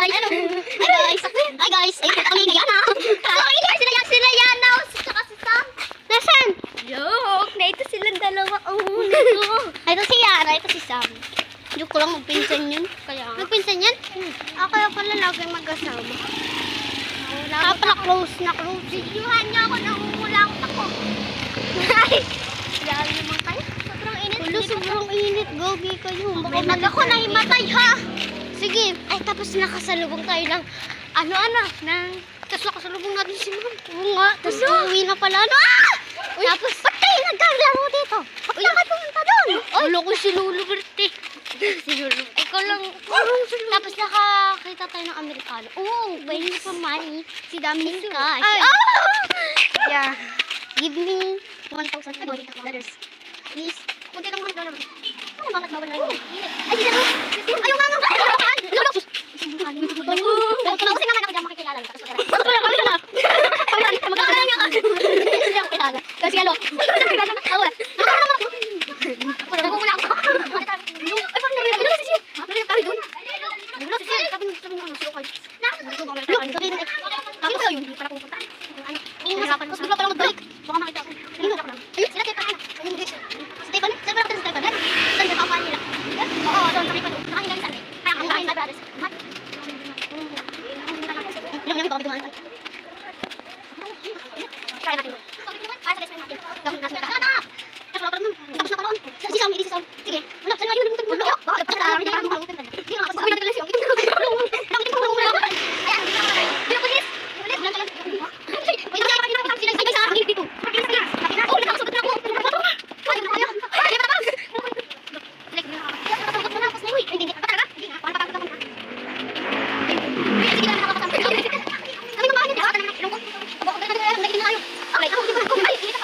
guys. Hi guys. Ay, kami na Yana. Sila Yana. Saka si Sam. Nasaan? Joke. Na ito silang dalawa. Ito si Yana. Ito si Sam. Joke ko lang magpinsan yun. Magpinsan yan? Ako yung pala lagi mag-asama. Kapala close na close. Videohan niya ako. Nangungulangot ako. Ay. Lalo naman kayo. Sobrang init. Sobrang init. Gogi kayo. Baka ako na himatay ha. Sige. Ay tapos nakasalubong tayo ng tapos nakasalubong natin si Ma'am. Oo nga. Tapos uuwi na pala. Tapos ba't kayo nagkaglaro dito? Ba't na kayo pumunta doon? Wala ko si Lolo Bertie. Si Lolo. Ikaw lang. Tapos nakakita tayo ng Amerikano. Bayin niyo pa money. Si Dominic Cash. Yeah. Give me $1,000. Please. Kunti lang $1. Ano bakit bawal na rin? Ay, di na. Ayaw nga nga. Lolo. Kasi naman ako dyan makikilala. Tapos magkala. Magkala nga ka. Hindi ako kilala. Kasi ano. Nagugula ako. Ay, pag narinig. Lolo, si Sil. Narinig tayo dun. Lolo, si Sil. Sabi mo nga, silo kayo. Sino kayo? Hindi pala pupunta. Hirapan ko. Bigla palang magbalik. Baka makita ako. Ayun, sila kaya pa. Stefan? Saan ba natin sa Stefan? Saan ba kapahan nila? Oo, doon sa Stefan. Nakahinga yung saan. Kaya ang nakahinga brothers. Yung baka bigla natin. Try natin. Para sa best friend natin. Gawin natin. Hanap! Tapos na karoon. Si Sam, hindi si Sam. Sige. Wala, saan nga yun? Wala. Bakit? Hindi nga makalutin. Hindi nga makalutin natin lang siya. Bakit ito mo wala? Ayan, hindi na wala. Hindi na pulis. Pulis. Wala talang. Ay, nakakapag sila. Ay, sa akin dito. Oh, nakakasabot na ako. Ay, ay, ay, matabang. Like, nakakasabot na ako. Uy, hindi. Patalaga? Hindi nga. Paano patagod ako na? Ay, sige na, nakakasabot. Kami kumahan niya. Tanang na ilong ko. Abo, nagiging na kayo. Okay, ako, di ba? Ay, hindi pa.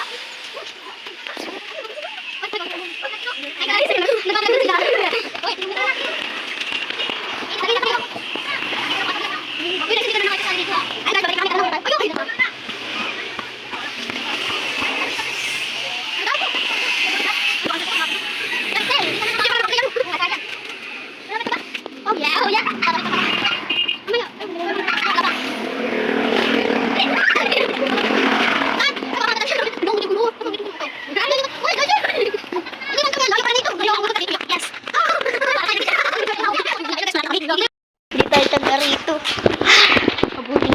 Ay, guys, nagkakaroon sila. Uy, hindi na. Ay, na kayo. Uy, sige na nakakasabot dito. Ay, balik kami tanong. Ay, okay na.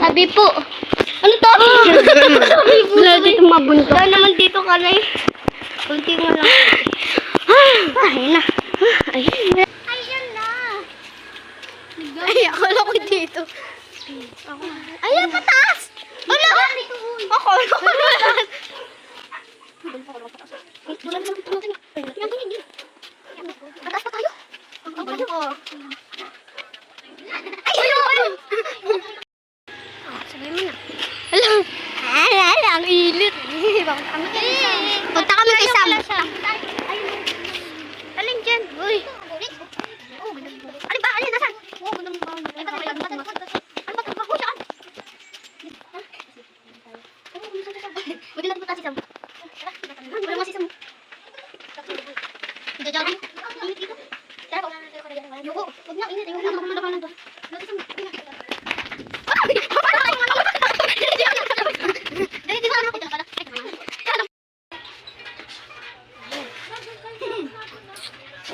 Sabi po. Ano to? Sabi po. Wala dito mabunto. Wala naman dito ka na eh. Kunti nga lang. Ay na. Ayan na. Ay, akala ko dito. Ayan, pataas. Wala. Ako, pataas. Pataas pa tayo. Ayun. Sabi mo na. Hala, ang ilit. Punta kami kay Sam. Alin dyan? Uy. Alin ba? Alin, nasan? Ano ba? Saan? Buti natin punta si Sam. Wala nga si Sam. Ito dyan. Init dito. Tara, wala na tayo ka na. Yuko. Huwag na, init. Huwag na, naman doon. Lagi Sam.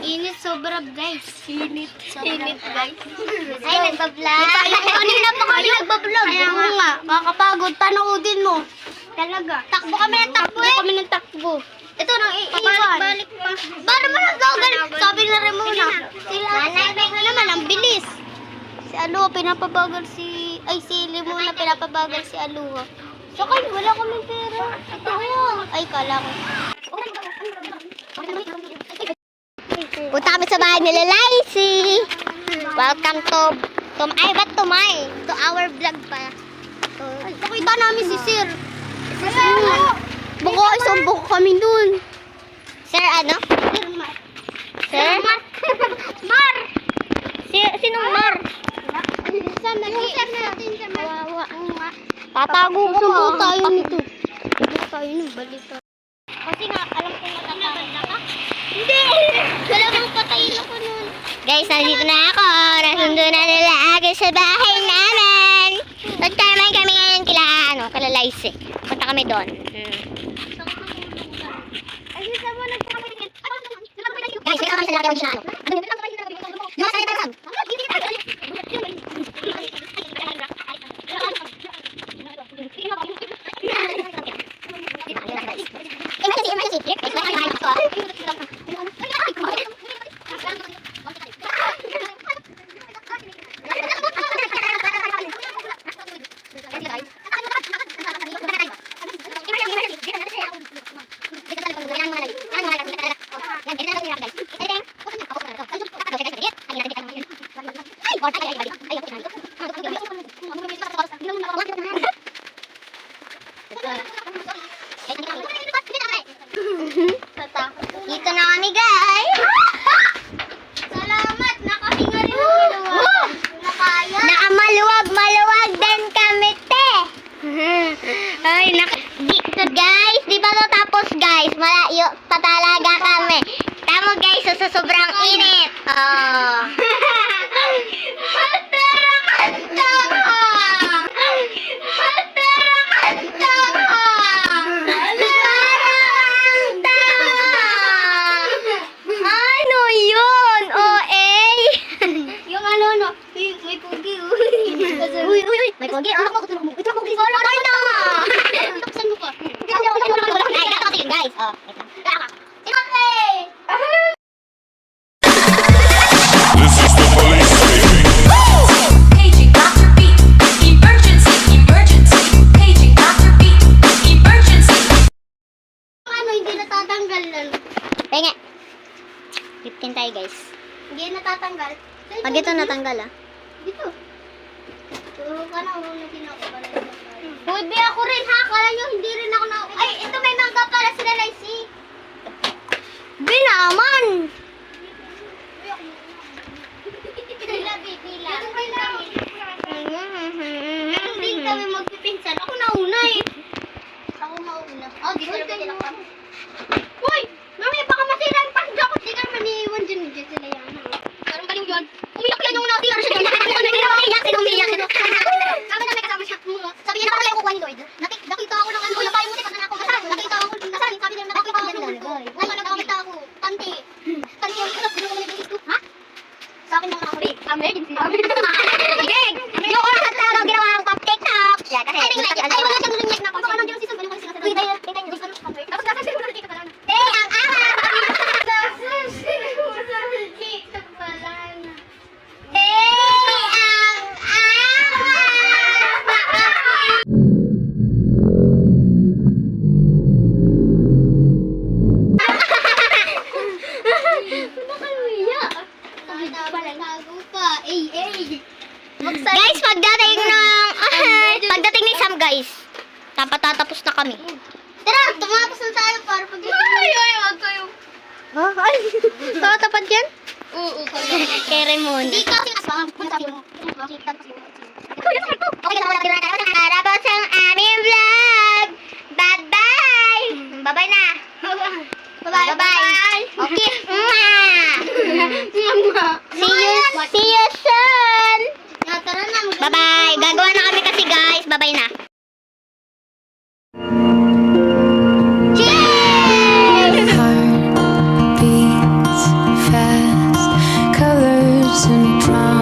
Init sobra guys. Init guys. Ay, nagbablog. Kanina pa kami nagbablog. Oo nga, kakapagod. Panoodin mo. Talaga. Takbo kami ng takbo. Ito nang iiwan. Balik pa. Para mo lang daw. Sabi na rin muna. Sabi na naman, ang bilis. Si Aluha, pinapabagal si... Ay, si Limona, pinapabagal si Aluha. So, kayo, wala kaming pera. Ito ay, kala ko. Punta kami sa bahay nila, Lacey. Welcome to our vlog pa. Nakita namin si Sir. Buko, isang buko kami dun. Sir, ano? Sir? Mar! Sinong Mar? Saan nag-iisip natin sa Mawawa? Tatago ko po tayo nito. Tayo nung balita. Kasi nga, alam ko matatawa ka. Hindi! Wala bang patayin ako nun. Guys, nandito na ako. Nasundo na nila. sa bahay namin. Nagtaman kami ngayon kila Lice. Punta kami doon. Ay, saan mo nagtaman? Guys, may kami sa laki ng ano. Dito na kami, guys. Salamat, nakahinga rin ang ginawa. Maluwag din kami, te. Ay, guys, di ba natapos, guys? Malayo pa talaga kami. Tamo, guys, sa sobrang init. Oh. Ano yun? Yung ano, no? May pugi, uy. May pugi, ito pugi. Ay, na! Tapsan mo pa. Ay, nakakasin, guys. Oh, okay. This is the police station. Paging Dr. Beat. Emergency, emergency. Paging Dr. Beat. Emergency. Ano, hindi natatanggal lang. Pengen. 15 tayo, guys. Hindi natatanggal. Pag ito natanggal, ah. Dito. Turo ka na, unutin ako pala. Uy, be, ako rin, ha? Kala nyo, hindi rin ako na... Ay, ito may mangga pala sila, Lacey. Be, naman! Pila. Meron din kami magpipinsan. Ako nauna, eh. Ako mauna. Oh, dito na din ako. Uy! Mami, baka masira yung pang-jacket. Di ka naman iiwan dyan. Diyan sila yan. Parang galing yun. Umiyak yan yung nakatira siya. Umiyak. Sabi na may kasama siya. Sabi niya, nakakala yung kukuha ni Lloyd. Nakita ako ng ano. Napay mo, kasi ako kasal. Nakita ako. Nasaan? Sabi niya, nakita ako. Ngayon, nakita ako. Panty. Panty yung sarap. Ha? Sa akin lang ako rin. Emergency. Big! Yung oras at araw ginawa ang pop TikTok. Yeah, kasi. Ay, wala siyang lunyek na. Baka nandun si Sam. Balik sila sa uy, dahil. Kita niyo. Tapos nasa siguro na dito pala. Hey, ang araw! TikTok pala na. Hey, ang araw! Guys, pagdating ni Sam, guys, tatapos na kami. Tara, tumapos na tayo para pagdating. Ay, wag kayo. Ay, tatapad yan? Oo, kere muna. Hindi kasi aswang. Tapos ang aming vlog. Bye-bye. Bye-bye na. Bye-bye. Okay. See you soon. Bye-bye. Gagawa na kami kasi, guys. Bye-bye na. Cheers! Heart beats fast, colors and promise.